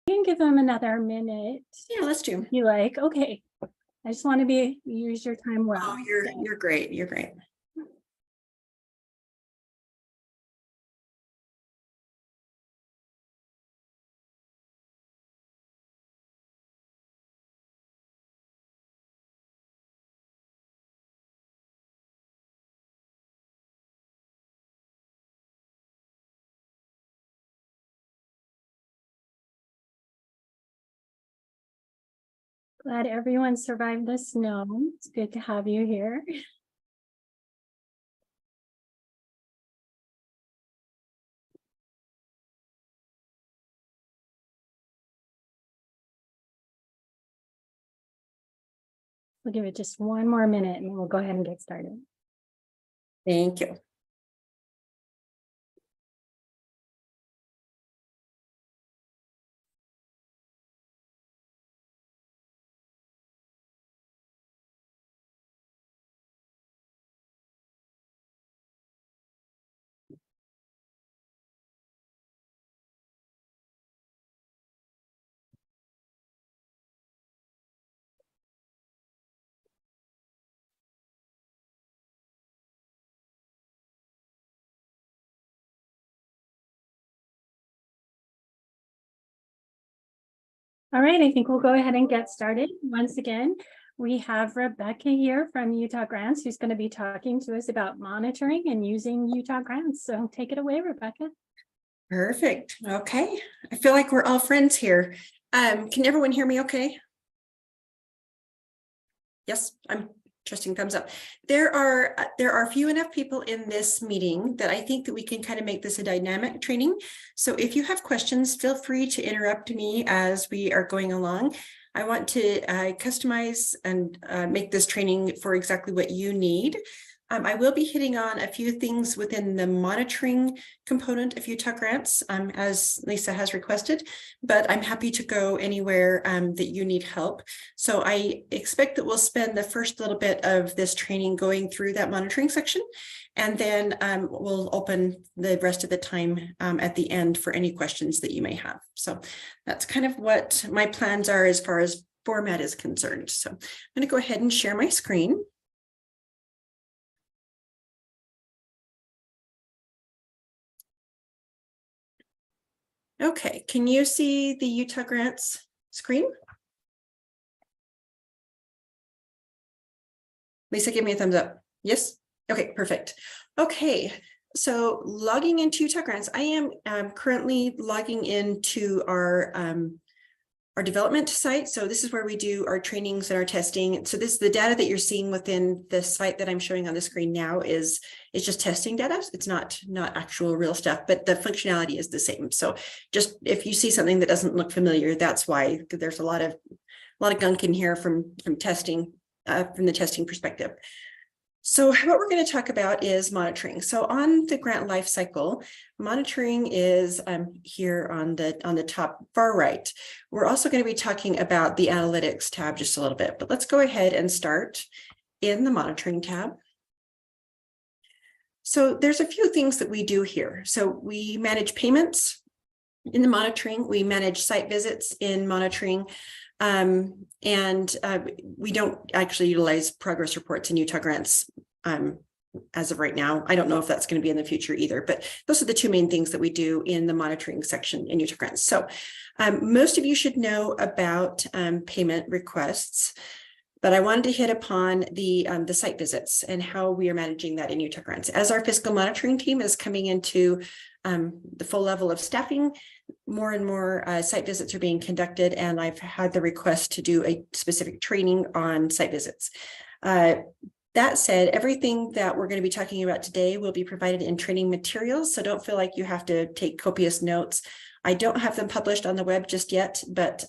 can give them another minute. Yeah, let's do. If you like, okay. I just want to use your time well. Oh, you're great. You're great. Glad everyone survived the snow. It's good to have you here. We'll give it just one more minute and we'll go ahead and get started. Thank you. All right, I think we'll go ahead and get started. Once again, we have Rebecca here from Utah Grants, who's going to be talking to us about monitoring and using Utah Grants. So take it away, Rebecca. Perfect. Okay. I feel like we're all friends here. Can everyone hear me okay? Yes, I'm trusting thumbs up. There are few enough people in this meeting that I think that we can kind of make this a dynamic training. So if you have questions, feel free to interrupt me as we are going along. I want to customize and make this training for exactly what you need. I will be hitting on a few things within the monitoring component of Utah Grants, as Lisa has requested, but I'm happy to go anywhere that you need help. So I expect that we'll spend the first little bit of this training going through that monitoring section, and then we'll open the rest of the time at the end for any questions that you may have. So that's kind of what my plans are as far as format is concerned. So I'm going to go ahead and share my screen. Okay, can you see the Utah Grants screen? Lisa, give me a thumbs up. Yes? Okay, perfect. Okay, so logging into Utah Grants, I am currently logging into our development site. So this is where we do our trainings and our testing. So this, the data that you're seeing within the site that I'm showing on the screen now is just testing data. It's not actual real stuff, but the functionality is the same. So just if you see something that doesn't look familiar, that's why there's a lot of gunk in here from testing, from the testing perspective. So what we're going to talk about is monitoring. So on the grant lifecycle, monitoring is here on the top far right. We're also going to be talking about the analytics tab just a little bit, but let's go ahead and start in the monitoring tab. So there's a few things that we do here. So we manage payments in the monitoring, we manage site visits in monitoring, and we don't actually utilize progress reports in Utah Grants as of right now. I don't know if that's going to be in the future either, but those are the two main things that we do in the monitoring section in Utah Grants. So most of you should know about payment requests, but I wanted to hit upon the site visits and how we are managing that in Utah Grants. As our fiscal monitoring team is coming into the full level of staffing, more and more site visits are being conducted, and I've had the request to do a specific training on site visits. That said, everything that we're going to be talking about today will be provided in training materials, so don't feel like you have to take copious notes. I don't have them published on the web just yet, but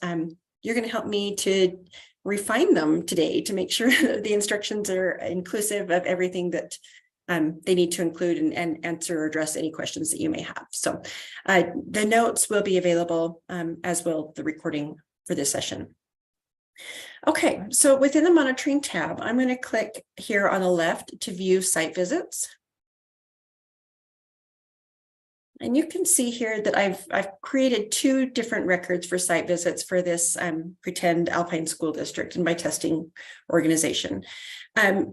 you're going to help me to refine them today to make sure that the instructions are inclusive of everything that they need to include and answer or address any questions that you may have. So the notes will be available, as will the recording for this session. Okay, so within the monitoring tab, I'm going to click here on the left to view site visits. And you can see here that I've created 2 different records for site visits for this pretend Alpine School District and my testing organization.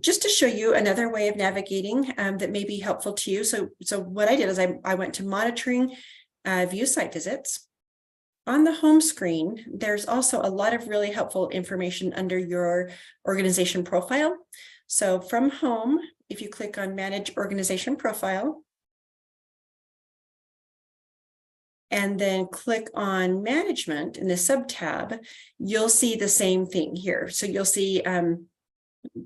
Just to show you another way of navigating that may be helpful to you. So what I did is I went to monitoring, view site visits. On the home screen, there's also a lot of really helpful information under your organization profile. So from home, if you click on Manage Organization Profile, and then click on Management in the sub-tab, you'll see the same thing here. So you'll see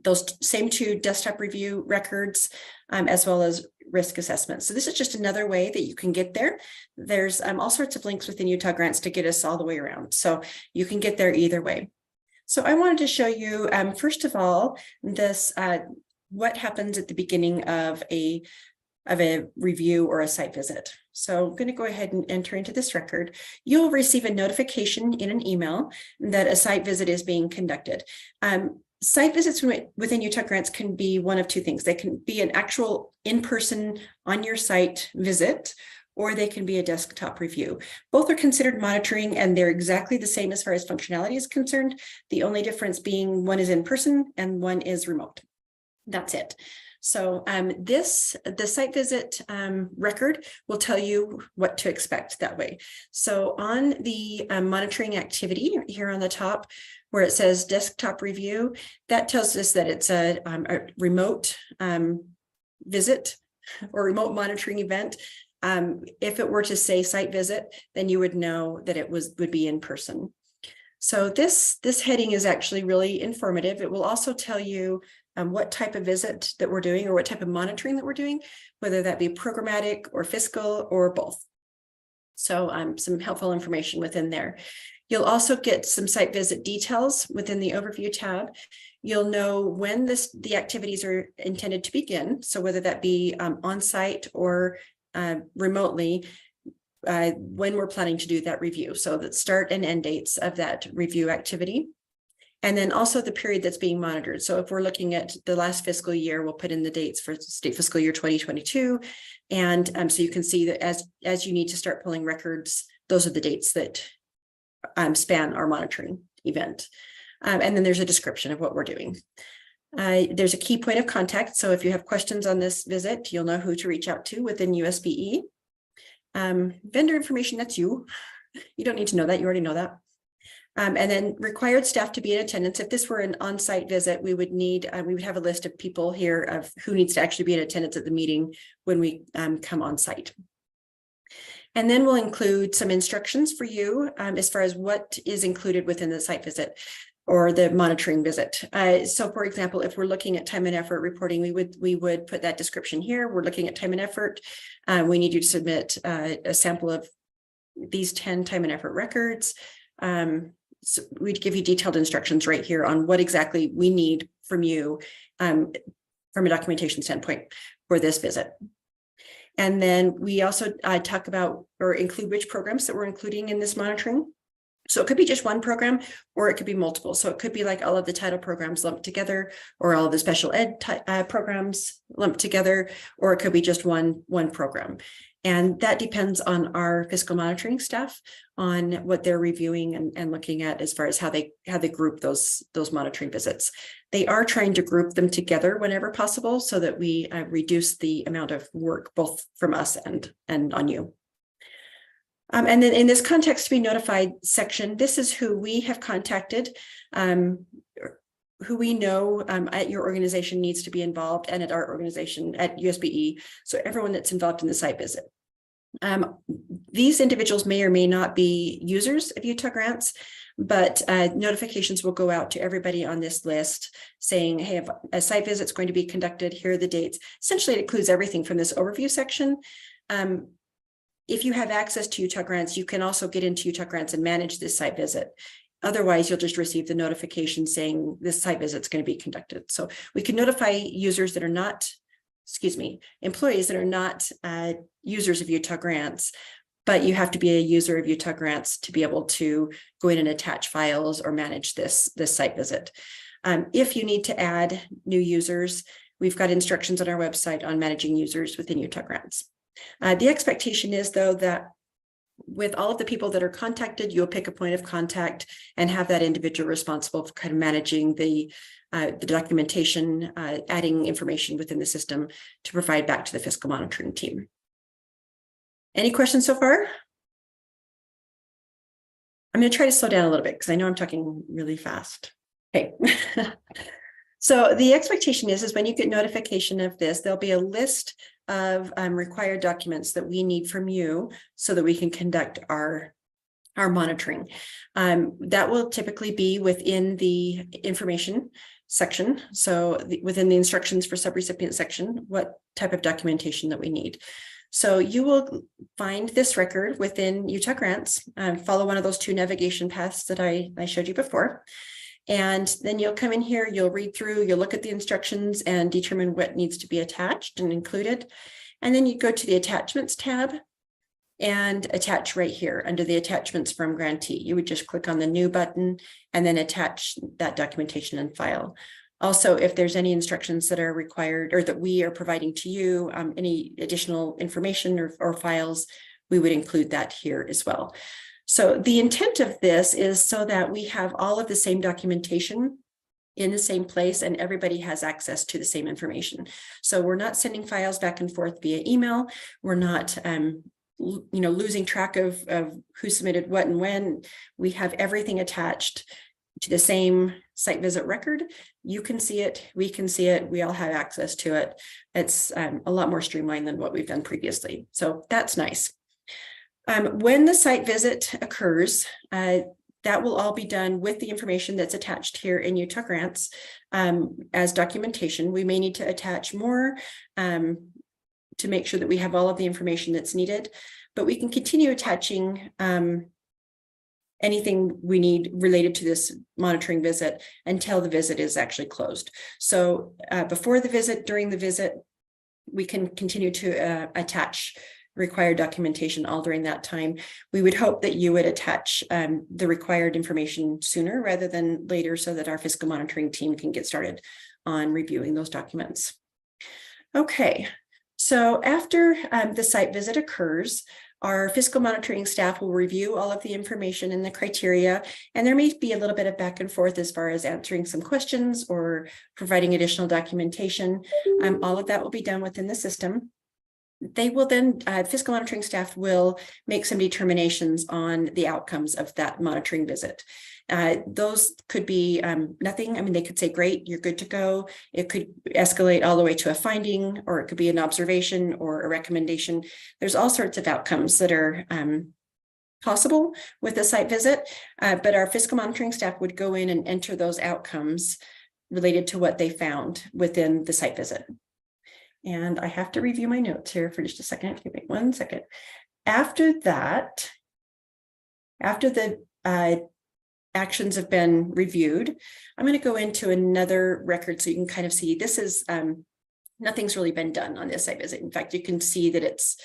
those same 2 desktop review records, as well as risk assessments. So this is just another way that you can get there. There's all sorts of links within Utah Grants to get us all the way around. So you can get there either way. So I wanted to show you, first of all, this what happens at the beginning of a review or a site visit. So I'm going to go ahead and enter into this record. You'll receive a notification in an email that a site visit is being conducted. Site visits within Utah Grants can be one of 2 things. They can be an actual in-person on your site visit, or they can be a desktop review. Both are considered monitoring, and they're exactly the same as far as functionality is concerned. The only difference being one is in person and one is remote. That's it. So the site visit record will tell you what to expect that way. So on the monitoring activity here on the top, where it says desktop review, that tells us that it's a remote visit or remote monitoring event. If it were to say site visit, then you would know that it would be in person. So this heading is actually really informative. It will also tell you what type of visit that we're doing or what type of monitoring that we're doing, whether that be programmatic or fiscal or both. So some helpful information within there. You'll also get some site visit details within the overview tab. You'll know when the activities are intended to begin. So whether that be on site or remotely, when we're planning to do that review. So the start and end dates of that review activity. And then also the period that's being monitored. So if we're looking at the last fiscal year, we'll put in the dates for state fiscal year 2022. And so you can see that as you need to start pulling records, those are the dates that span our monitoring event. And then there's a description of what we're doing. There's a key point of contact. So if you have questions on this visit, you'll know who to reach out to within USBE. Vendor information, that's you. You don't need to know that. You already know that. And then required staff to be in attendance. If this were an on-site visit, we would have a list of people here of who needs to actually be in attendance at the meeting when we come on site. And then we'll include some instructions for you as far as what is included within the site visit or the monitoring visit. So for example, if we're looking at time and effort reporting, we would put that description here. We're looking at time and effort. We need you to submit a sample of these 10 time and effort records. So we'd give you detailed instructions right here on what exactly we need from you from a documentation standpoint for this visit. And then we also talk about or include which programs that we're including in this monitoring. So it could be just one program, or it could be multiple. So it could be like all of the title programs lumped together, or all of the special ed programs lumped together, or it could be just one program. And that depends on our fiscal monitoring staff on what they're reviewing and looking at as far as how they group those monitoring visits. They are trying to group them together whenever possible so that we reduce the amount of work both from us and on you. And then in this context to be notified section, this is who we have contacted, who we know at your organization needs to be involved, and at our organization at USBE. So everyone that's involved in the site visit. These individuals may or may not be users of Utah Grants, but notifications will go out to everybody on this list saying, hey, if a site visit is going to be conducted, here are the dates. Essentially, it includes everything from this overview section. If you have access to Utah Grants, you can also get into Utah Grants and manage this site visit. Otherwise, you'll just receive the notification saying this site visit is going to be conducted. So we can notify users that are not, employees that are not users of Utah Grants, but you have to be a user of Utah Grants to be able to go in and attach files or manage this site visit. If you need to add new users, we've got instructions on our website on managing users within Utah Grants. The expectation is, though, that with all of the people that are contacted, you'll pick a point of contact and have that individual responsible for kind of managing the documentation, adding information within the system to provide back to the fiscal monitoring team. Any questions so far? I'm going to try to slow down a little bit because I know I'm talking really fast. Okay. So the expectation is when you get notification of this, there'll be a list of required documents that we need from you so that we can conduct our monitoring. That will typically be within the information section. So within the instructions for subrecipient section, what type of documentation that we need. So you will find this record within Utah Grants, follow one of those 2 navigation paths that I showed you before. And then you'll come in here, you'll read through, you'll look at the instructions and determine what needs to be attached and included. And then you go to the attachments tab and attach right here under the attachments from grantee. You would just click on the new button and then attach that documentation and file. Also, if there's any instructions that are required or that we are providing to you, any additional information or files, we would include that here as well. So the intent of this is so that we have all of the same documentation in the same place and everybody has access to the same information. So we're not sending files back and forth via email. We're not losing track of who submitted what and when. We have everything attached to the same site visit record. You can see it, we can see it, we all have access to it. It's a lot more streamlined than what we've done previously. So that's nice. When the site visit occurs, that will all be done with the information that's attached here in Utah Grants as documentation. We may need to attach more to make sure that we have all of the information that's needed, but we can continue attaching anything we need related to this monitoring visit until the visit is actually closed. So before the visit, during the visit, we can continue to attach required documentation all during that time. We would hope that you would attach the required information sooner rather than later so that our fiscal monitoring team can get started on reviewing those documents. Okay, so after the site visit occurs, our fiscal monitoring staff will review all of the information and the criteria, and there may be a little bit of back and forth as far as answering some questions or providing additional documentation. All of that will be done within the system. They will then, fiscal monitoring staff will make some determinations on the outcomes of that monitoring visit. Those could be nothing. I mean, they could say, great, you're good to go. It could escalate all the way to a finding, or it could be an observation or a recommendation. There's all sorts of outcomes that are possible with a site visit, but our fiscal monitoring staff would go in and enter those outcomes related to what they found within the site visit. And I have to review my notes here for just a second. Give me 1 second. After that, after the actions have been reviewed, I'm going to go into another record so you can kind of see this is nothing's really been done on this site visit. In fact, you can see that it's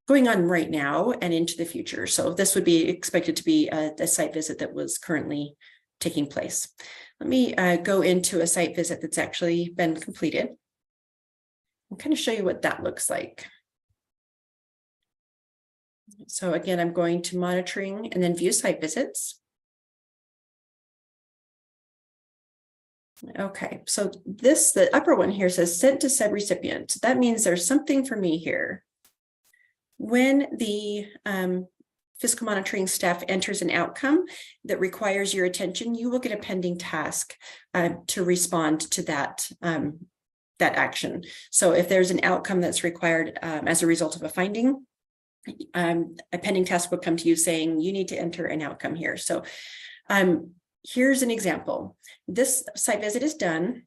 going on right now and into the future. So this would be expected to be a site visit that was currently taking place. Let me go into a site visit that's actually been completed. I'll kind of show you what that looks like. So again, I'm going to monitoring and then view site visits. Okay, so the upper one here says sent to subrecipient. That means there's something for me here. When the fiscal monitoring staff enters an outcome that requires your attention, you will get a pending task to respond to that action. So if there's an outcome that's required as a result of a finding, a pending task will come to you saying you need to enter an outcome here. So here's an example. This site visit is done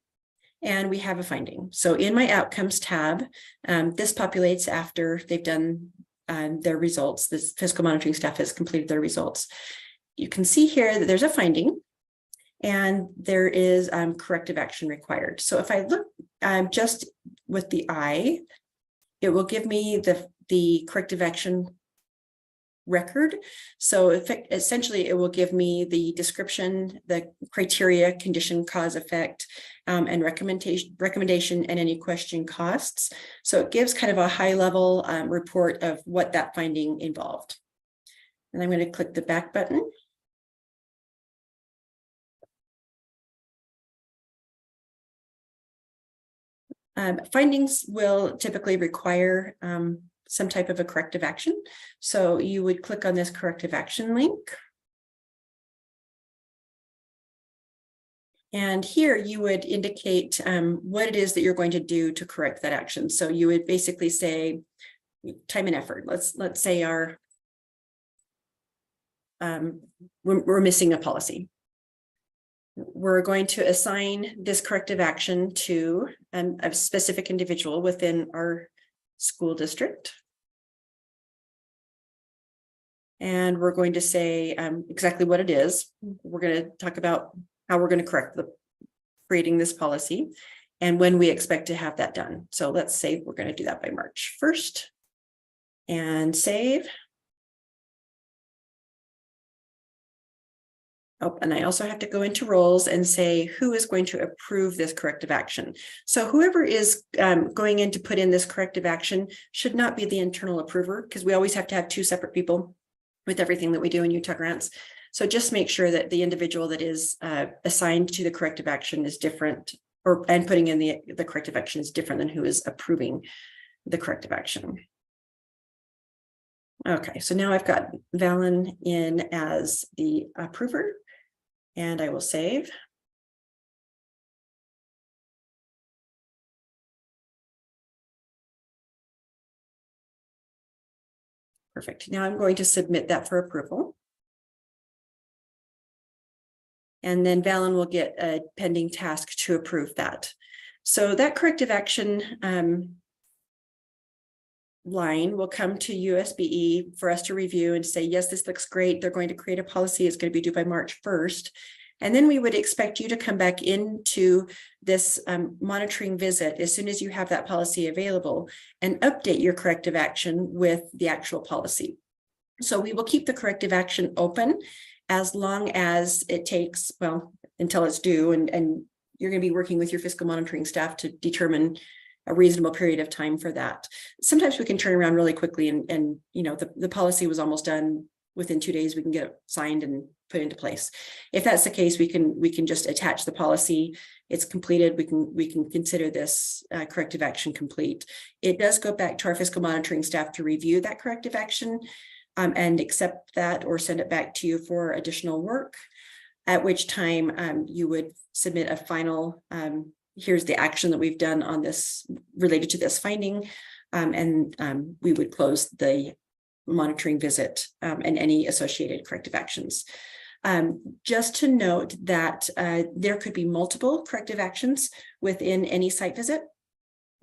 and we have a finding. So in my outcomes tab, this populates after they've done their results. This fiscal monitoring staff has completed their results. You can see here that there's a finding and there is corrective action required. So if I look just with the eye, it will give me the corrective action record. So essentially, it will give me the description, the criteria, condition, cause, effect, and recommendation, and any question costs. So it gives kind of a high level report of what that finding involved. And I'm going to click the back button. Findings will typically require some type of a corrective action. So you would click on this corrective action link. And here you would indicate what it is that you're going to do to correct that action. So you would basically say time and effort. Let's say we're missing a policy. We're going to assign this corrective action to a specific individual within our school district. And we're going to say exactly what it is. We're going to talk about how we're going to correct creating this policy and when we expect to have that done. So let's say we're going to do that by March 1st and save. Oh, and I also have to go into roles and say who is going to approve this corrective action. So whoever is going in to put in this corrective action should not be the internal approver, because we always have to have two separate people with everything that we do in Utah Grants. So just make sure that the individual that is assigned to the corrective action is different, and putting in the corrective action is different than who is approving the corrective action. Okay, so now I've got Valen in as the approver. And I will save. Perfect. Now I'm going to submit that for approval. And then Valen will get a pending task to approve that. So that corrective action line will come to USBE for us to review and say, yes, this looks great. They're going to create a policy. It's going to be due by March 1st. And then we would expect you to come back into this monitoring visit as soon as you have that policy available and update your corrective action with the actual policy. So we will keep the corrective action open as long as it takes, well, until it's due, and you're going to be working with your fiscal monitoring staff to determine a reasonable period of time for that. Sometimes we can turn around really quickly and you know, the policy was almost done within 2 days, we can get it signed and put into place. If that's the case, we can just attach the policy. It's completed. We can consider this corrective action complete. It does go back to our fiscal monitoring staff to review that corrective action and accept that or send it back to you for additional work, at which time you would submit a final here's the action that we've done on this related to this finding, and we would close the monitoring visit and any associated corrective actions. Just to note that there could be multiple corrective actions within any site visit.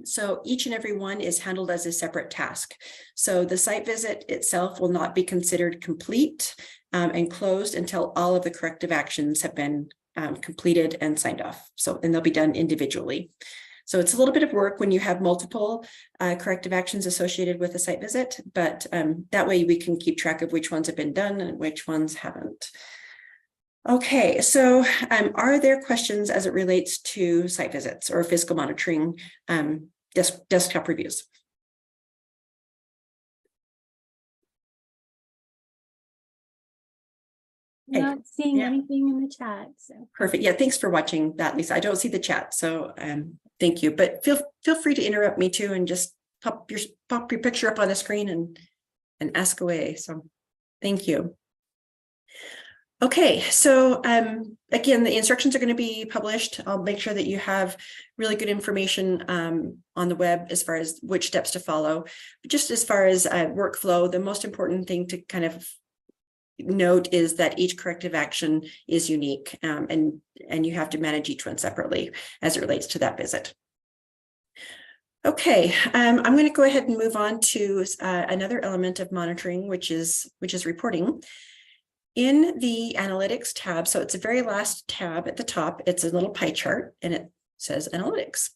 So each and every one is handled as a separate task. So the site visit itself will not be considered complete and closed until all of the corrective actions have been completed and signed off. So, and they'll be done individually. So it's a little bit of work when you have multiple corrective actions associated with a site visit, but that way we can keep track of which ones have been done and which ones haven't. Okay, so are there questions as it relates to site visits or fiscal monitoring desktop reviews? Not seeing anything in the chat. So perfect. Yeah, thanks for watching that, Lisa. I don't see the chat, so thank you. But feel free to interrupt me too, and just pop your picture up on the screen and ask away. So thank you. Okay, so again, the instructions are going to be published. I'll make sure that you have really good information on the web as far as which steps to follow. But just as far as workflow, the most important thing to kind of note is that each corrective action is unique, and you have to manage each one separately as it relates to that visit. Okay, I'm going to go ahead and move on to another element of monitoring, which is reporting. In the analytics tab, so it's the very last tab at the top, it's a little pie chart and it says analytics.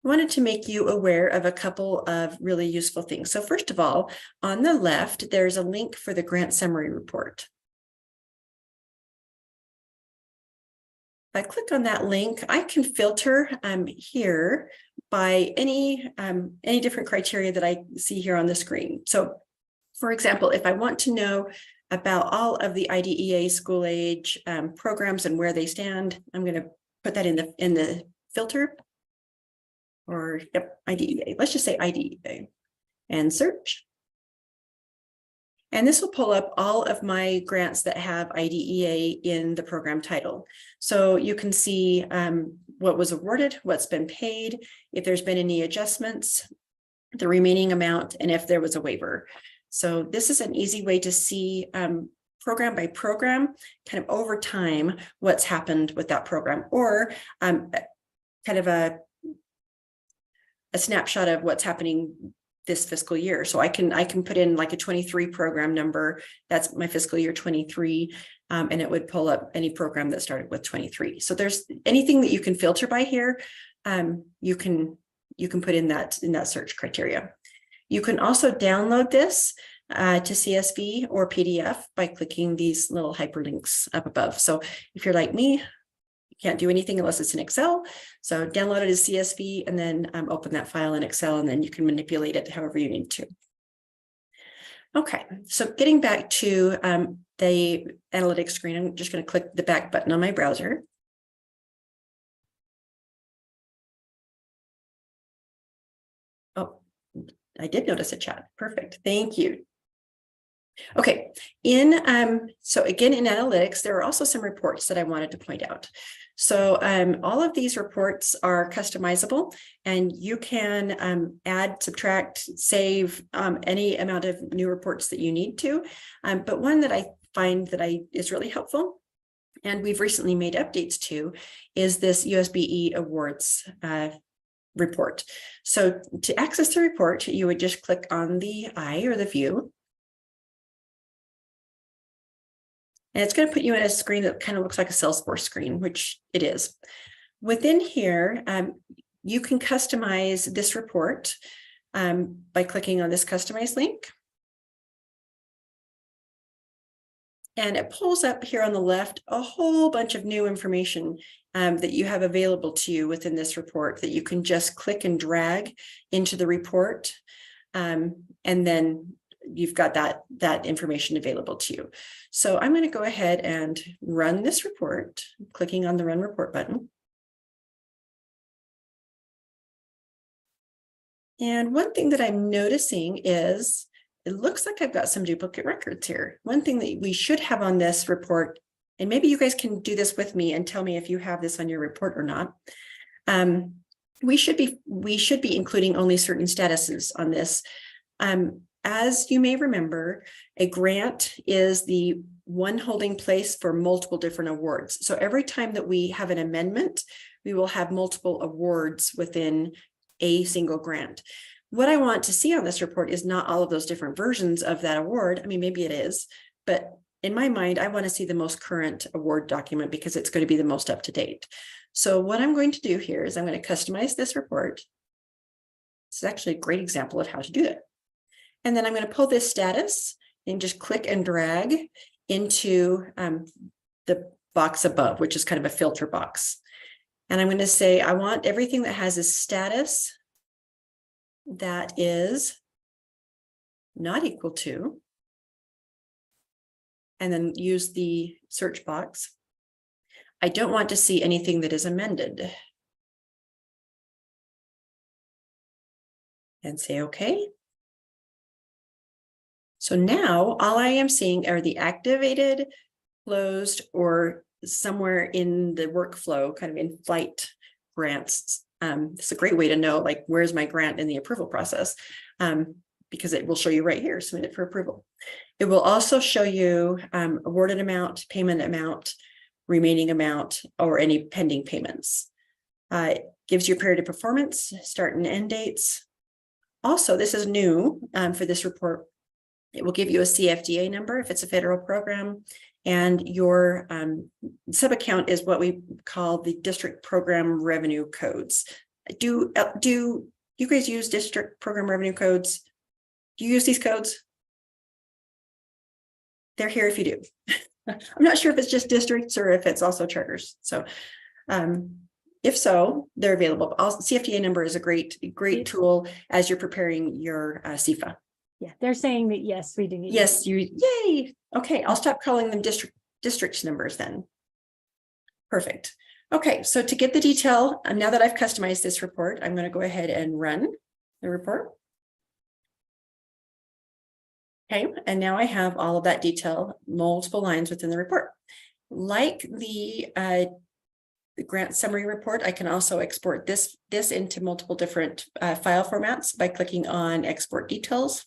I wanted to make you aware of a couple of really useful things. So first of all, on the left, there's a link for the grant summary report. If I click on that link, I can filter here by any different criteria that I see here on the screen. So for example, if I want to know about all of the IDEA school age programs and where they stand, I'm going to put that in the filter, or yep, IDEA. Let's just say IDEA and search. And this will pull up all of my grants that have IDEA in the program title. So you can see what was awarded, what's been paid, if there's been any adjustments, the remaining amount, and if there was a waiver. So this is an easy way to see program by program, kind of over time, what's happened with that program, or kind of a snapshot of what's happening this fiscal year. So I can put in like a 23 program number. That's my fiscal year 23. And it would pull up any program that started with 23. So there's anything that you can filter by here. You can put in that search criteria. You can also download this to CSV or PDF by clicking these little hyperlinks up above. So if you're like me, you can't do anything unless it's in Excel. So download it as CSV and then open that file in Excel, and then you can manipulate it however you need to. Okay, so getting back to the analytics screen, I'm just going to click the back button on my browser. Oh, I did notice a chat. Perfect. Thank you. Okay, so again, in analytics, there are also some reports that I wanted to point out. So all of these reports are customizable, and you can add, subtract, save any amount of new reports that you need to. But one that I find that is really helpful, and we've recently made updates to, is this USBE awards report. So to access the report, you would just click on the eye or the view. And it's going to put you in a screen that kind of looks like a Salesforce screen, which it is. Within here, you can customize this report by clicking on this customize link. And it pulls up here on the left a whole bunch of new information that you have available to you within this report that you can just click and drag into the report. And then you've got that information available to you. So I'm going to go ahead and run this report, clicking on the Run Report button. And one thing that I'm noticing is it looks like I've got some duplicate records here. One thing that we should have on this report, and maybe you guys can do this with me and tell me if you have this on your report or not. We should be including only certain statuses on this. As you may remember, a grant is the one holding place for multiple different awards. So every time that we have an amendment, we will have multiple awards within a single grant. What I want to see on this report is not all of those different versions of that award. I mean, maybe it is, but in my mind, I want to see the most current award document because it's going to be the most up to date. So what I'm going to do here is I'm going to customize this report. This is actually a great example of how to do that. And then I'm going to pull this status and just click and drag into the box above, which is kind of a filter box. And I'm going to say, I want everything that has a status that is not equal to, and then use the search box. I don't want to see anything that is amended. And say, okay. So now all I am seeing are the activated, closed, or somewhere in the workflow, kind of in flight grants. It's a great way to know, like, where's my grant in the approval process? Because it will show you right here, submitted for approval. It will also show you awarded amount, payment amount, remaining amount, or any pending payments. It gives you a period of performance, start and end dates. Also, this is new for this report. It will give you a CFDA number if it's a federal program, and your sub-account is what we call the district program revenue codes. Do you guys use district program revenue codes? Do you use these codes? They're here if you do. I'm not sure if it's just districts or if it's also charters. So if so, they're available. CFDA number is a great tool as you're preparing your CFA. Yeah, they're saying that, yes, we do need. Yes, yay. Okay, I'll stop calling them district numbers then. Perfect. Okay, so to get the detail, now that I've customized this report, I'm going to go ahead and run the report. Okay, and now I have all of that detail, multiple lines within the report. Like the grant summary report, I can also export this into multiple different file formats by clicking on export details.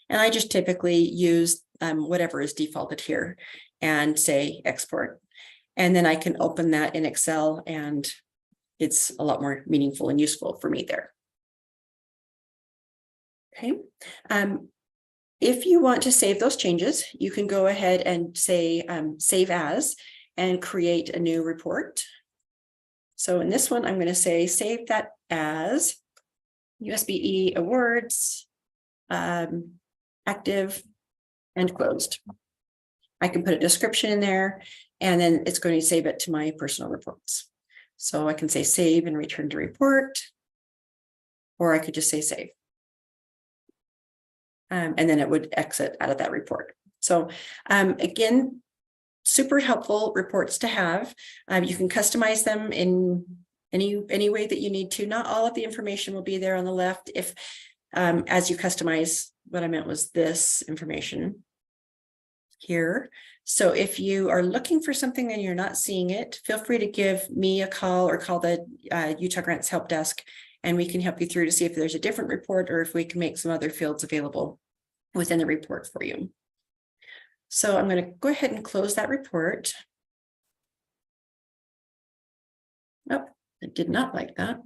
And I just typically use whatever is defaulted here and say export. And then I can open that in Excel, and it's a lot more meaningful and useful for me there. Okay. If you want to save those changes, you can go ahead and say save as and create a new report. So in this one, I'm going to say save that as USBE awards, active and closed. I can put a description in there, and then it's going to save it to my personal reports. So I can say save and return to report, or I could just say save. And then it would exit out of that report. So again, super helpful reports to have. You can customize them in any way that you need to. Not all of the information will be there on the left. If as you customize, what I meant was this information here. So if you are looking for something and you're not seeing it, feel free to give me a call or call the Utah Grants Help Desk, and we can help you through to see if there's a different report or if we can make some other fields available within the report for you. So I'm going to go ahead and close that report. Oh, I did not like that.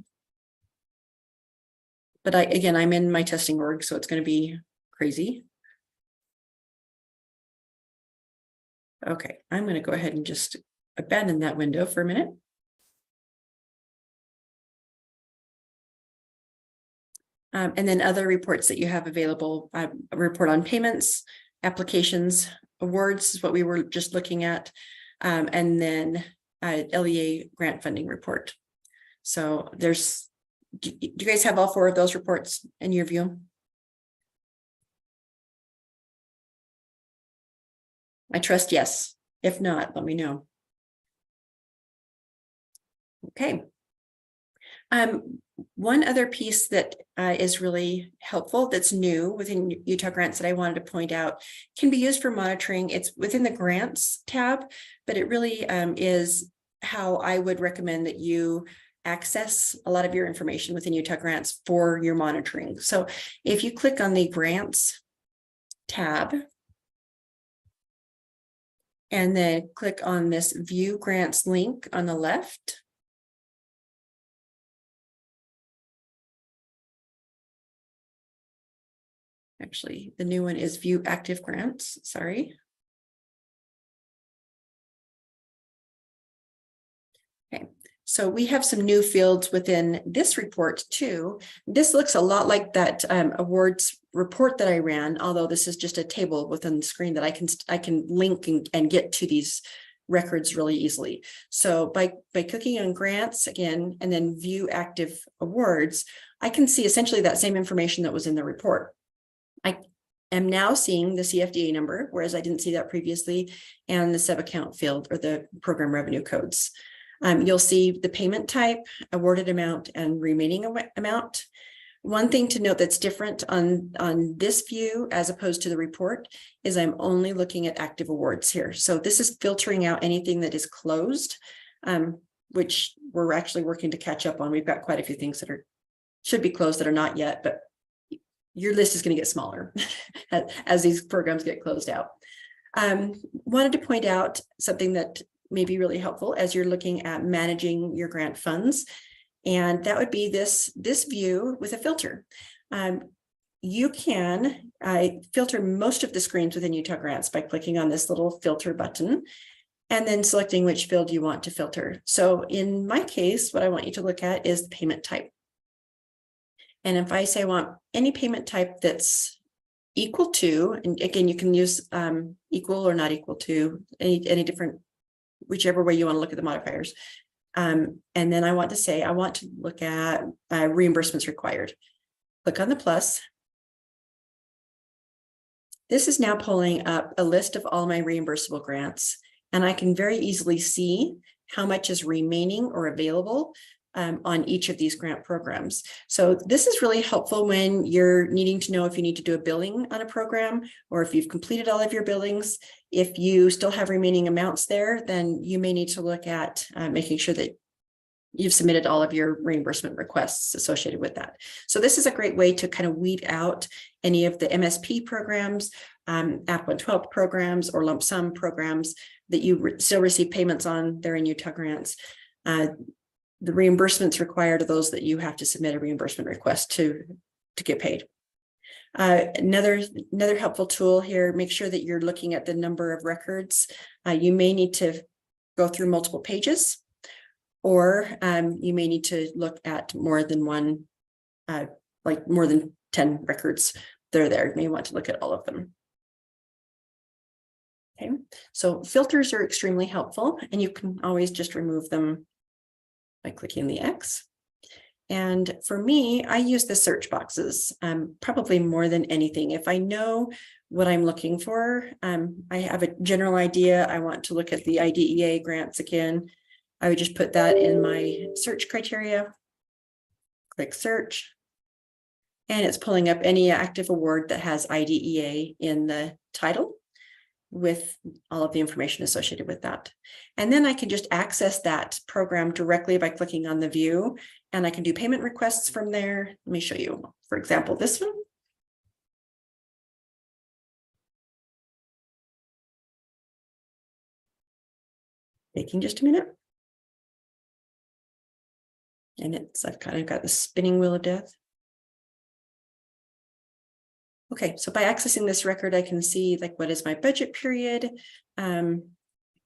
But again, I'm in my testing org, so it's going to be crazy. Okay, I'm going to go ahead and just abandon that window for a minute. And then other reports that you have available, a report on payments, applications, awards is what we were just looking at, and then LEA grant funding report. So do you guys have all four of those reports in your view? I trust yes. If not, let me know. Okay. One other piece that is really helpful that's new within Utah Grants that I wanted to point out can be used for monitoring. It's within the grants tab, but it really is how I would recommend that you access a lot of your information within Utah Grants for your monitoring. So if you click on the grants tab and then click on this view grants link on the left, actually, the new one is view active grants, sorry. Okay, so we have some new fields within this report too. This looks a lot like that awards report that I ran, although this is just a table within the screen that I can link and get to these records really easily. So by clicking on grants again, and then view active awards, I can see essentially that same information that was in the report. I am now seeing the CFDA number, whereas I didn't see that previously, and the sub-account field or the program revenue codes. You'll see the payment type, awarded amount, and remaining amount. One thing to note that's different on this view as opposed to the report is I'm only looking at active awards here. So this is filtering out anything that is closed, which we're actually working to catch up on. We've got quite a few things that should be closed that are not yet, but your list is going to get smaller as these programs get closed out. Wanted to point out something that may be really helpful as you're looking at managing your grant funds, and that would be this view with a filter. You can filter most of the screens within Utah Grants by clicking on this little filter button, and then selecting which field you want to filter. So in my case, what I want you to look at is the payment type. And if I say I want any payment type that's equal to, and again, you can use equal or not equal to, any different, whichever way you want to look at the modifiers. And then I want to say, I want to look at reimbursements required. Click on the plus. This is now pulling up a list of all my reimbursable grants, and I can very easily see how much is remaining or available on each of these grant programs. So this is really helpful when you're needing to know if you need to do a billing on a program, or if you've completed all of your billings. If you still have remaining amounts there, then you may need to look at making sure that you've submitted all of your reimbursement requests associated with that. So this is a great way to kind of weed out any of the MSP programs, Act 112 programs, or lump sum programs that you still receive payments on there in Utah Grants. The reimbursements required are those that you have to submit a reimbursement request to get paid. Another helpful tool here, make sure that you're looking at the number of records. You may need to go through multiple pages, or you may need to look at more than one, like more than 10 records that are there. You may want to look at all of them. Okay, so filters are extremely helpful, and you can always just remove them by clicking the X. And for me, I use the search boxes probably more than anything. If I know what I'm looking for, I have a general idea. I want to look at the IDEA grants again. I would just put that in my search criteria, click search, and it's pulling up any active award that has IDEA in the title with all of the information associated with that. And then I can just access that program directly by clicking on the view, and I can do payment requests from there. Let me show you, for example, this one. Taking just a minute. And I've kind of got the spinning wheel of death. Okay, so by accessing this record, I can see like what is my budget period. I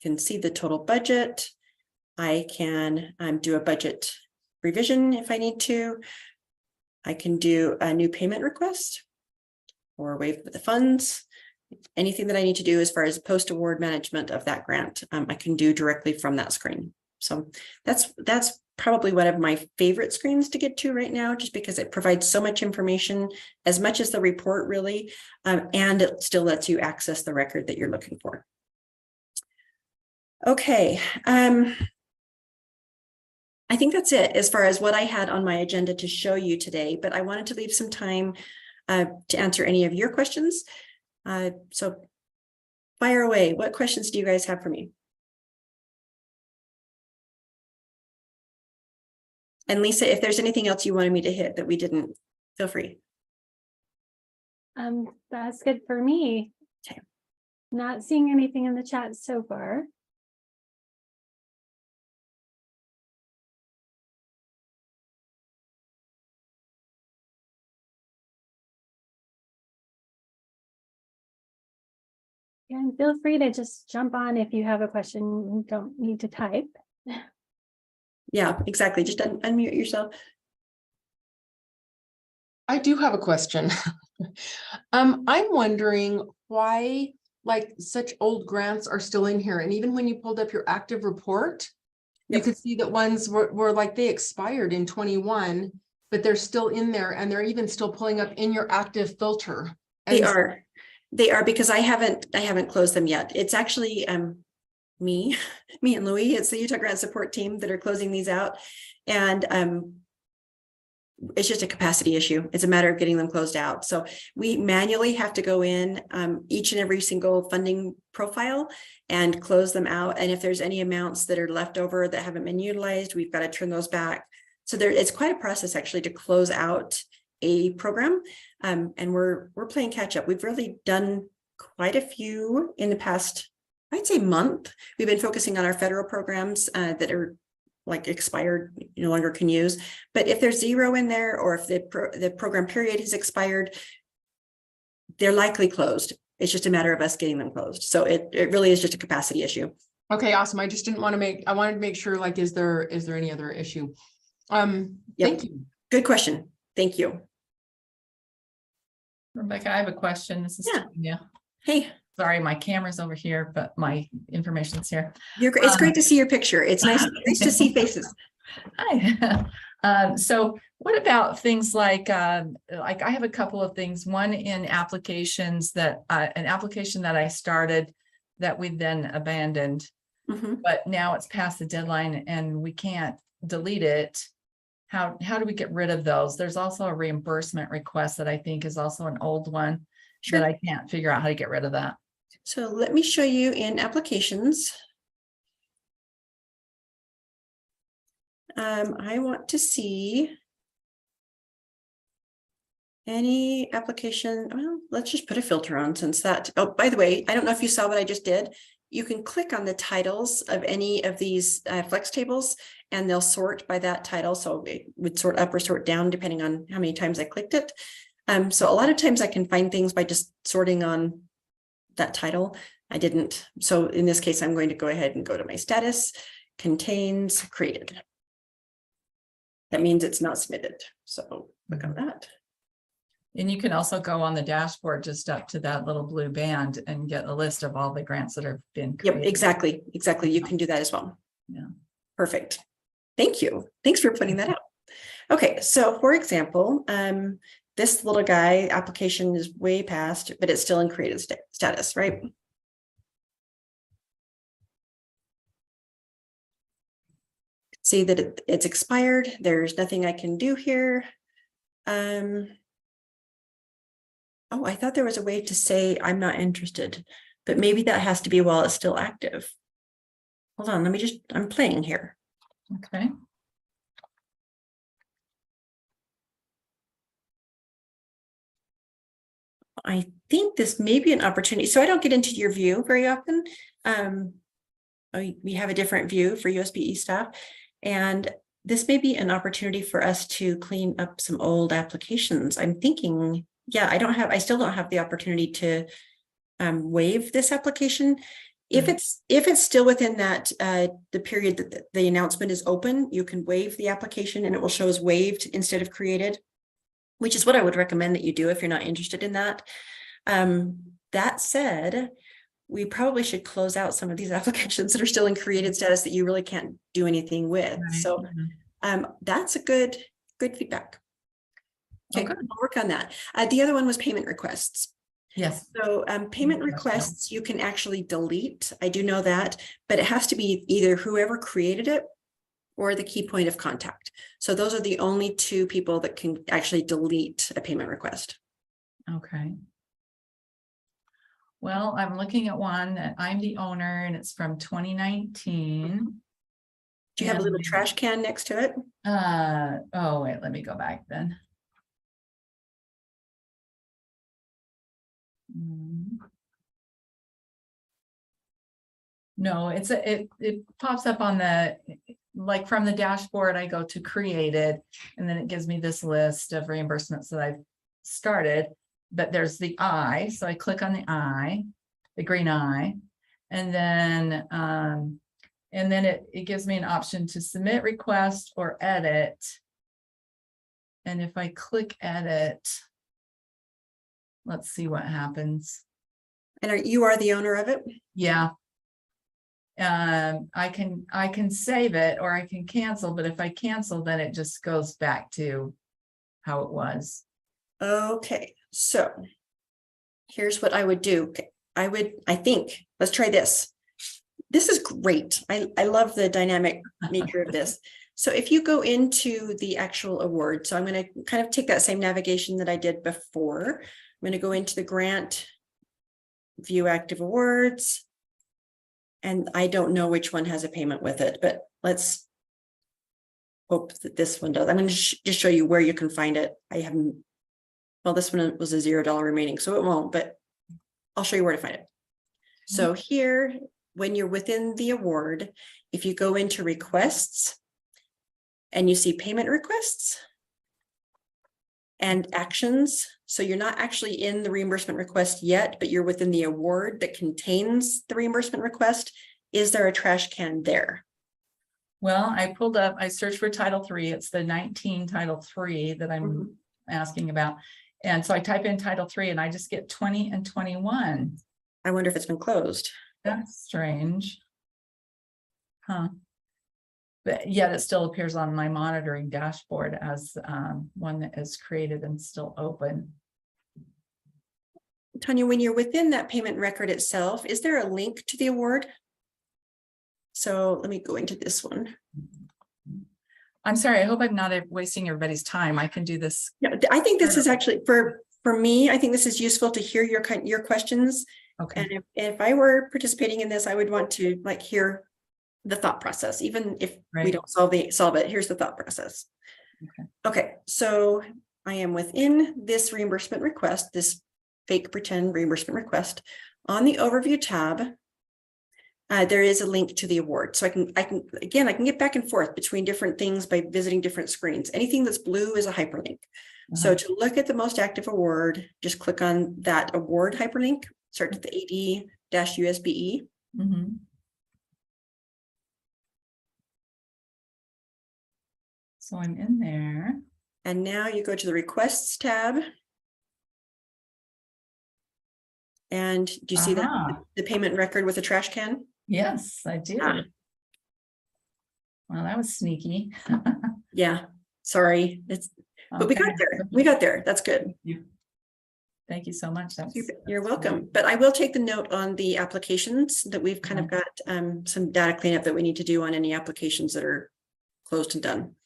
can see the total budget. I can do a budget revision if I need to. I can do a new payment request or waive the funds. Anything that I need to do as far as post-award management of that grant, I can do directly from that screen. So that's probably one of my favorite screens to get to right now, just because it provides so much information, as much as the report really, and it still lets you access the record that you're looking for. Okay, I think that's it as far as what I had on my agenda to show you today, but I wanted to leave some time to answer any of your questions. So fire away. What questions do you guys have for me? And Lisa, if there's anything else you wanted me to hit that we didn't, feel free. That's good for me. Okay. Not seeing anything in the chat so far. And feel free to just jump on if you have a question. You don't need to type. Yeah, exactly. Just unmute yourself. I do have a question. I'm wondering why like such old grants are still in here. And even when you pulled up your active report, you could see that ones were like they expired in 21, but they're still in there, and they're even still pulling up in your active filter. And They are because I haven't closed them yet. It's actually me and Louie. It's the Utah Grant Support team that are closing these out, and it's just a capacity issue. It's a matter of getting them closed out. So we manually have to go in each and every single funding profile and close them out. And if there's any amounts that are left over that haven't been utilized, we've got to turn those back. So it's quite a process actually to close out a program. And we're playing catch up. We've really done quite a few in the past, I'd say, month. We've been focusing on our federal programs that are like expired, no longer can use. But if there's zero in there, or if the program period has expired, they're likely closed. It's just a matter of us getting them closed. So it really is just a capacity issue. Okay, awesome. I just didn't want to I wanted to make sure, like, is there any other issue? Yep. Thank you. Good question. Thank you. Rebecca, I have a question. This is Yeah. Tanya. Hey, Sorry, my camera's over here, but my information's here. you're great. It's great to see your picture. It's nice to see faces. Hi. So what about things like I have a couple of things, one in applications that, an application that I started that we then abandoned, Mhm. but now it's past the deadline and we can't delete it. How do we get rid of those? There's also a reimbursement request that I think is also an old one Sure. that I can't figure out how to get rid of that. So let me show you in applications. I want to see any application. Well, let's just put a filter on since that. Oh, by the way, I don't know if you saw what I just did. You can click on the titles of any of these flex tables and they'll sort by that title. So it would sort up or sort down depending on how many times I clicked it. So a lot of times I can find things by just sorting on that title. I didn't. So in this case, I'm going to go ahead and go to my status, contains, created. That means it's not submitted. So click on that. And you can also go on the dashboard just up to that little blue band and get a list of all the grants that have been Yep, created. exactly. Exactly. You can do that as well. Yeah. Perfect. Thank you. Thanks for pointing that out. Okay, so for example, this little guy application is way past, but it's still in created status, right? See that it's expired. There's nothing I can do here. Oh, I thought there was a way to say I'm not interested, but maybe that has to be while it's still active. Hold on, I'm playing here. Okay. I think this may be an opportunity. So I don't get into your view very often. We have a different view for USBE staff, and this may be an opportunity for us to clean up some old applications. I'm thinking, yeah, I still don't have the opportunity to waive this application. If it's still within that the period that the announcement is open, you can waive the application and it will show as waived instead of created, which is what I would recommend that you do if you're not interested in that. That said, we probably should close out some of these applications that are still in created status that you really can't do anything with. Right. So that's a good feedback. Okay, Okay. I'll work on that. The other one was payment requests. Yes. So payment requests, you can actually delete. I do know that, but it has to be either whoever created it or the key point of contact. So those are the only two people that can actually delete a payment request. Okay. Well, I'm looking at one that I'm the owner and it's from 2019. Do you have a little And, trash can next to it? oh, wait, let me go back then. No, it pops up on the, like from the dashboard, I go to created, and then it gives me this list of reimbursements that I've started, but there's the eye. So I click on the eye, the green eye, and then it gives me an option to submit request or edit. And if I click edit, let's see what happens. And you are the owner of it? Yeah. I can save it or I can cancel, but if I cancel, then it just goes back to how it was. Okay, so here's what I would do. I think, let's try this. This is great. I love the dynamic nature of this. So if you go into the actual award, so I'm going to kind of take that same navigation that I did before. I'm going to go into the grant, view active awards. And I don't know which one has a payment with it, but let's hope that this one does. I'm going to just show you where you can find it. I haven't, well, this one was a $0 remaining, so it won't, but I'll show you where to find it. So here, when you're within the award, if you go into requests and you see payment requests and actions, so you're not actually in the reimbursement request yet, but you're within the award that contains the reimbursement request. is there a trash can there? Well, I searched for Title III. It's the 19 Title III that I'm asking about. And so I type in Title III and I just get 20 and 21. I wonder if it's been closed. That's strange. Huh. But yet it still appears on my monitoring dashboard as one that is created and still open. Tanya, when you're within that payment record itself, is there a link to the award? So let me go into this one. I'm sorry, I hope I'm not wasting everybody's time. I can do this. Yeah, I think this is actually for me, I think this is useful to hear your questions. Okay, And if I were participating in this, I would want to like hear the thought process, even if we Right. don't solve it. Here's the thought process. Okay, so I am within this reimbursement request, this fake pretend reimbursement request. On the overview tab, there is a link to the award. So I can get back and forth between different things by visiting different screens. Anything that's blue is a hyperlink. So to look at the most active award, just click on that award hyperlink, start at the AD-USBE. Mhm. So I'm in there. And now you go to the requests tab. And do you see Aha. the payment record with a trash can? Yes, I do. Ah. Well, that was sneaky. Yeah, sorry. But we got Okay. there. We got there. That's good. Thank you so much. You're welcome. But I will take the note on the applications that we've kind of got some data cleanup that we need to do on any applications that are closed and done.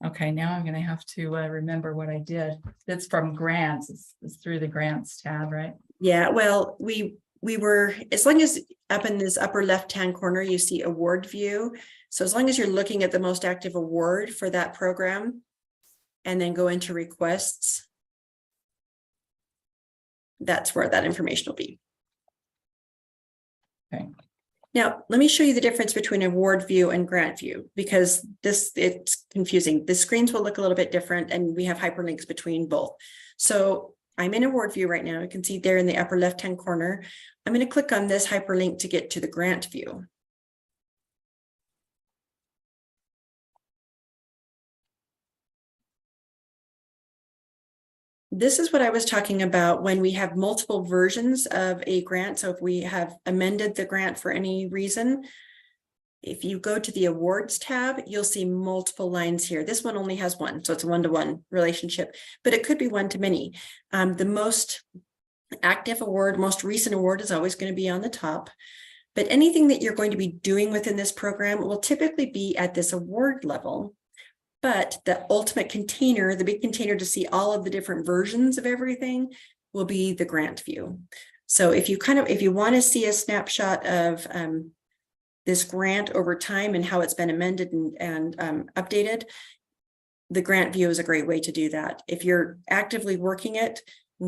Okay, now I'm gonna have to remember what I did. It's from grants. It's through the grants tab, right? Yeah, well, we were, as long as up in this upper left-hand corner, you see award view. So as long as you're looking at the most active award for that program and then go into requests, that's where that information will be. Okay. Now, let me show you the difference between award view and grant view, because it's confusing. The screens will look a little bit different and we have hyperlinks between both. So I'm in award view right now. You can see there in the upper left-hand corner. I'm going to click on this hyperlink to get to the grant view. This is what I was talking about when we have multiple versions of a grant. So if we have amended the grant for any reason, if you go to the awards tab, you'll see multiple lines here. This one only has one, so it's a one-to-one relationship, but it could be one-to-many. The most active award, most recent award is always going to be on the top, but anything that you're going to be doing within this program will typically be at this award level. But the ultimate container, the big container to see all of the different versions of everything, will be the grant view. So if you want to see a snapshot of this grant over time and how it's been amended and updated, the grant view is a great way to do that. If you're actively working it,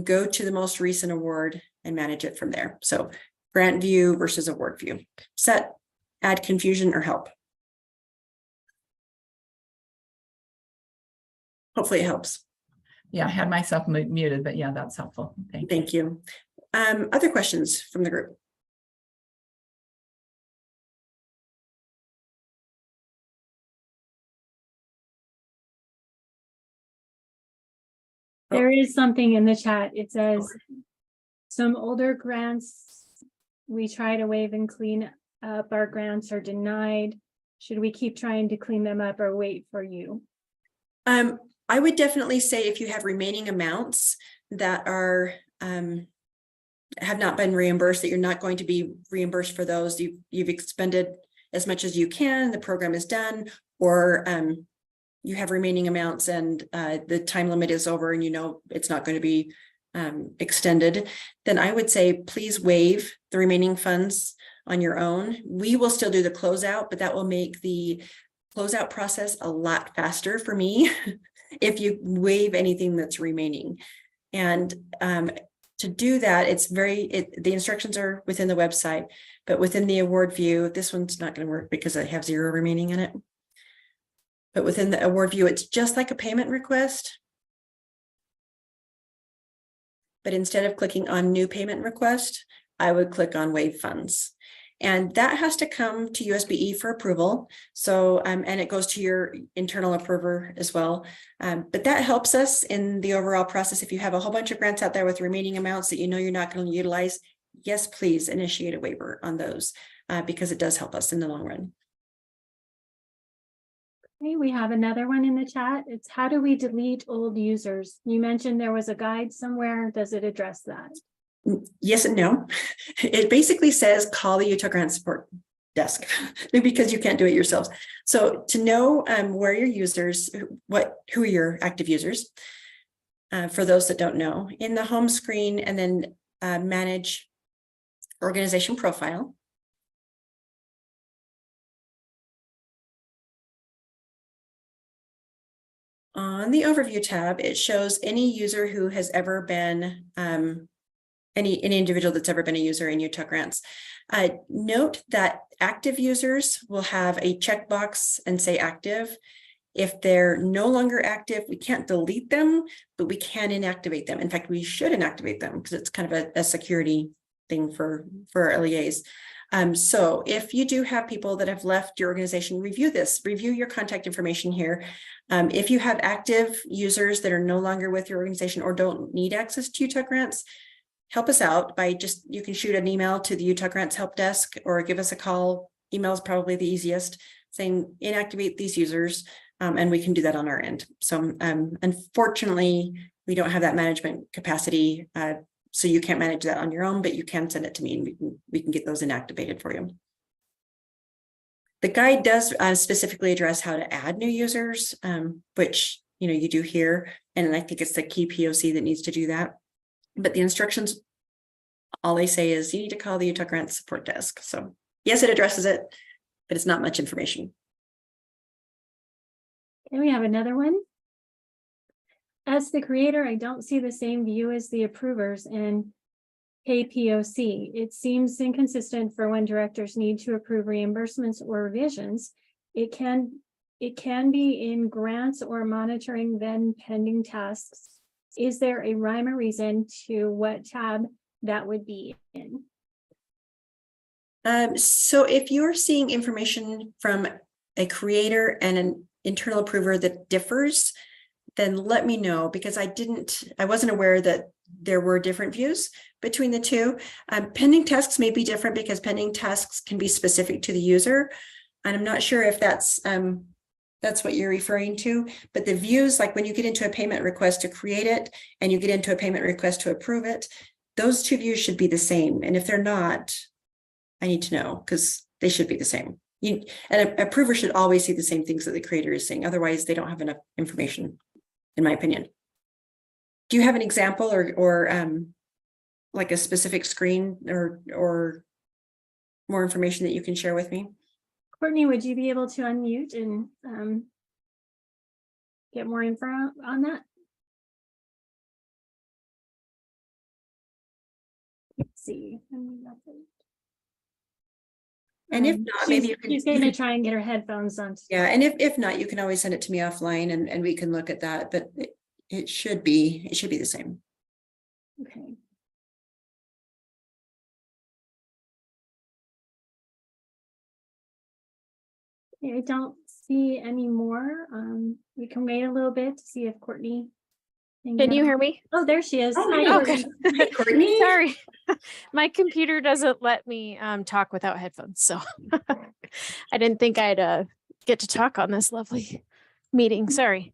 go to the most recent award and manage it from there. So grant view versus award view. Does that add confusion or help? Hopefully it helps. Yeah, I had myself muted, but yeah, that's helpful. Thank you. Other questions from the group? There is something in the chat. It says some older grants, we try to waive and clean up. Our grants are denied. Should we keep trying to clean them up or wait for you? I would definitely say if you have remaining amounts that are have not been reimbursed, that you're not going to be reimbursed for those. You've expended as much as you can, the program is done, or you have remaining amounts and the time limit is over and you know it's not going to be extended, then I would say please waive the remaining funds on your own. We will still do the closeout, but that will make the closeout process a lot faster for me if you waive anything that's remaining. And to do that, the instructions are within the website, but within the award view, this one's not going to work because I have 0 remaining in it. But within the award view, it's just like a payment request. But instead of clicking on new payment request, I would click on waive funds. And that has to come to USBE for approval. So, and it goes to your internal approver as well. But that helps us in the overall process. If you have a whole bunch of grants out there with remaining amounts that you know you're not going to utilize, yes, please initiate a waiver on those because it does help us in the long run. Okay, we have another one in the chat. It's how do we delete old users? You mentioned there was a guide somewhere. Does it address that? Yes and no. It basically says call the Utah Grant Support Desk because you can't do it yourselves. So to know where your users, who are your active users, for those that don't know, in the home screen and then manage organization profile. On the overview tab, it shows any user who has ever been any individual that's ever been a user in Utah Grants. Note that active users will have a checkbox and say active. If they're no longer active, we can't delete them, but we can inactivate them. In fact, we should inactivate them because it's kind of a security thing for our LEAs. So if you do have people that have left your organization, review your contact information here. If you have active users that are no longer with your organization or don't need access to Utah Grants, help us out by you can shoot an email to the Utah Grants Help Desk or give us a call. Email is probably the easiest, saying inactivate these users, and we can do that on our end. So unfortunately, we don't have that management capacity, so you can't manage that on your own, but you can send it to me and we can get those inactivated for you. The guide does specifically address how to add new users, which you do here, and I think it's the key POC that needs to do that. But the instructions, all they say is you need to call the Utah Grant Support Desk. So yes, it addresses it, but it's not much information. Okay, we have another one. As the creator, I don't see the same view as the approvers in KPOC. It seems inconsistent for when directors need to approve reimbursements or revisions. It can be in grants or monitoring then pending tasks. Is there a rhyme or reason to what tab that would be in? So if you're seeing information from a creator and an internal approver that differs, then let me know because I wasn't aware that there were different views between the two. Pending tasks may be different because pending tasks can be specific to the user. And I'm not sure if that's what you're referring to, but the views, like when you get into a payment request to create it and you get into a payment request to approve it, those two views should be the same. And if they're not, I need to know because they should be the same. And an approver should always see the same things that the creator is seeing. Otherwise, they don't have enough information, in my opinion. Do you have an example or like a specific screen or more information that you can share with me? Courtney, would you be able to unmute and get more info on that? Let's see. And if not, maybe she's going to try and get her headphones on. Yeah, and if not, you can always send it to me offline and we can look at that, but it should be the same. Okay. I don't see any more. We can wait a little bit to see if Courtney Can you hear me? Oh, there she is. Oh, Hi, okay. Courtney. Hi, Courtney. Sorry. My computer doesn't let me talk without headphones. So I didn't think I'd get to talk on this lovely meeting. Sorry.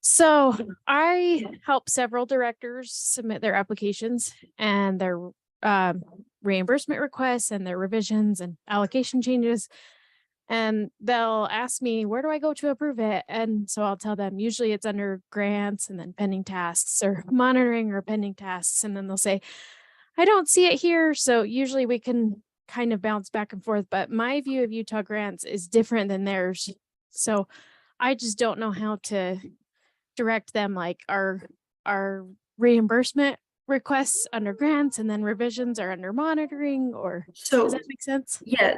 So I help several directors submit their applications and their reimbursement requests and their revisions and allocation changes. And they'll ask me, where do I go to approve it? And so I'll tell them, usually it's under grants and then pending tasks or monitoring or pending tasks. And then they'll say, I don't see it here. So usually we can kind of bounce back and forth, but my view of Utah Grants is different than theirs. So I just don't know how to direct them, like our reimbursement requests under grants and then revisions are under monitoring, or So does that make sense? yeah,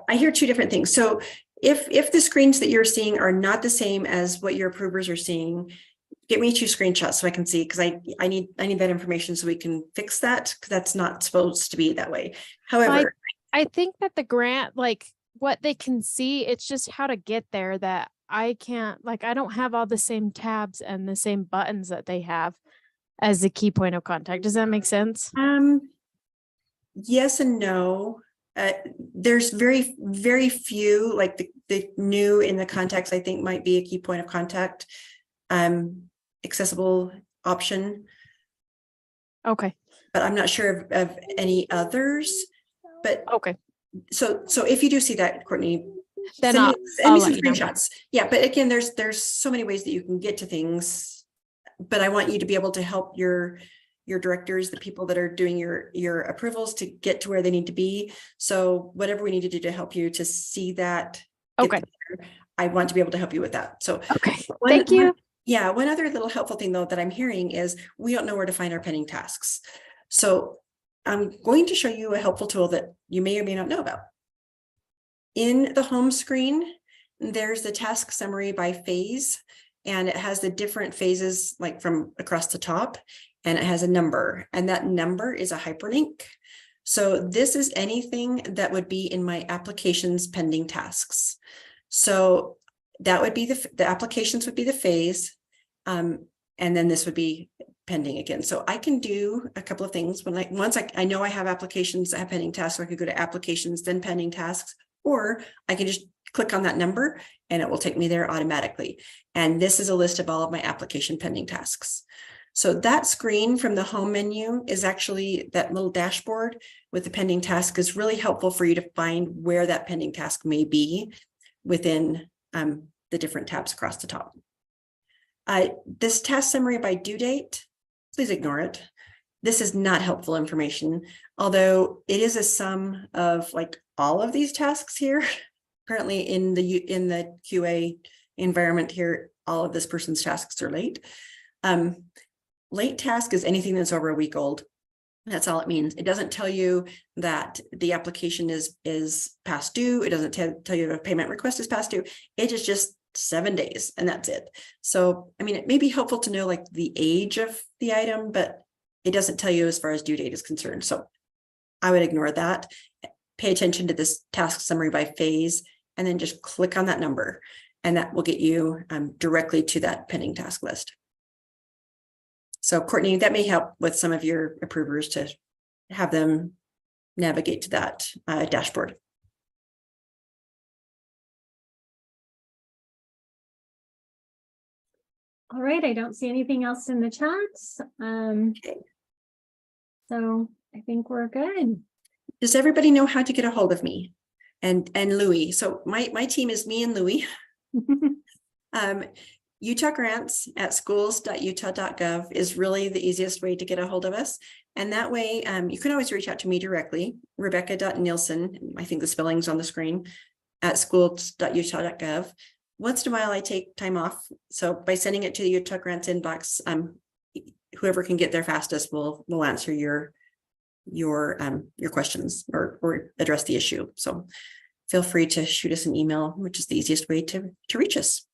I hear two different things. So if the screens that you're seeing are not the same as what your approvers are seeing, get me 2 screenshots so I can see, because I need that information so we can fix that, because that's not supposed to be that way. However, I think that the grant, like what they can see, it's just how to get there that I can't, like, I don't have all the same tabs and the same buttons that they have as the key point of contact. Does that make sense? Yes and no. There's very, very few, like the new in the contacts, I think might be a key point of contact, accessible option, Okay. but I'm not sure of any others. But Okay. so if you do see that, Courtney, Then send me, I'll send me let some you know. screenshots. Yeah, but again, there's so many ways that you can get to things, but I want you to be able to help your directors, the people that are doing your approvals, to get to where they need to be. So whatever we need to do to help you to see that, get Okay. there, I want to be able to help you with that. So Okay. Thank you. one other little helpful thing though that I'm hearing is we don't know where to find our pending tasks. So I'm going to show you a helpful tool that you may or may not know about. In the home screen, there's the task summary by phase, and it has the different phases like from across the top, and it has a number, and that number is a hyperlink. So this is anything that would be in my applications pending tasks. So that would be the applications would be the phase, and then this would be pending again. So I can do a couple of things when once I know I have applications that have pending tasks, so I could go to applications, then pending tasks, or I can just click on that number and it will take me there automatically. And this is a list of all of my application pending tasks. So that screen from the home menu is actually that little dashboard with the pending task is really helpful for you to find where that pending task may be within the different tabs across the top. This task summary by due date, please ignore it. This is not helpful information, although it is a sum of like all of these tasks here. Currently in the QA environment here, all of this person's tasks are late. Late task is anything that's over a week old. That's all it means. It doesn't tell you that the application is past due. It doesn't tell you if a payment request is past due. It is just 7 days and that's it. So, I mean, it may be helpful to know like the age of the item, but it doesn't tell you as far as due date is concerned. So I would ignore that. Pay attention to this task summary by phase, and then just click on that number, and that will get you directly to that pending task list. So Courtney, that may help with some of your approvers to have them navigate to that dashboard. All right, I don't see anything else in the chats. So I think we're good. Does everybody know how to get a hold of me and Louie? So my team is me and Louie. Utah Grants at schools.utah.gov is really the easiest way to get a hold of us. And that way you can always reach out to me directly, Rebecca.Nielsen, I think the spelling's on the screen, at schools.utah.gov. Once in a while I take time off. So by sending it to the Utah Grants inbox, whoever can get there fastest will answer your questions or address the issue. So feel free to shoot us an email, which is the easiest way to reach us.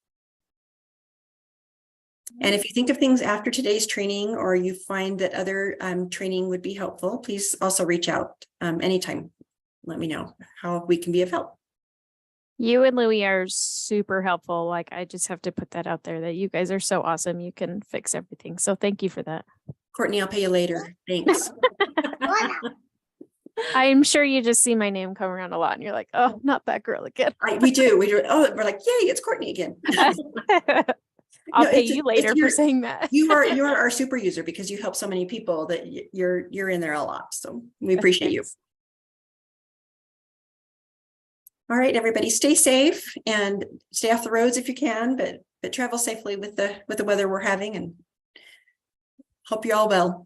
And if you think of things after today's training, or you find that other training would be helpful, please also reach out anytime. Let me know how we can be of help. You and Louie are super helpful. Like, I just have to put that out there that you guys are so awesome. You can fix everything. So thank you for that. Courtney, I'll pay you later. Thanks. I'm sure you just see my name come around a lot and you're like, oh, not that girl again. We do. Oh, we're like, yay, it's Courtney again. I'll No, pay it's- you later it's for saying that. You are our super user because you help so many people that you're in there a lot. So we appreciate you. Thanks. All right, everybody, stay safe and stay off the roads if you can, but travel safely with the weather we're having, and hope you're all well.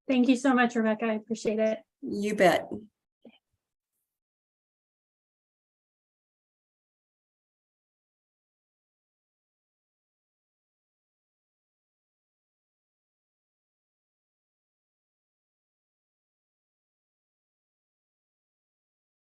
Thank you so much, Rebecca. I appreciate it. You bet.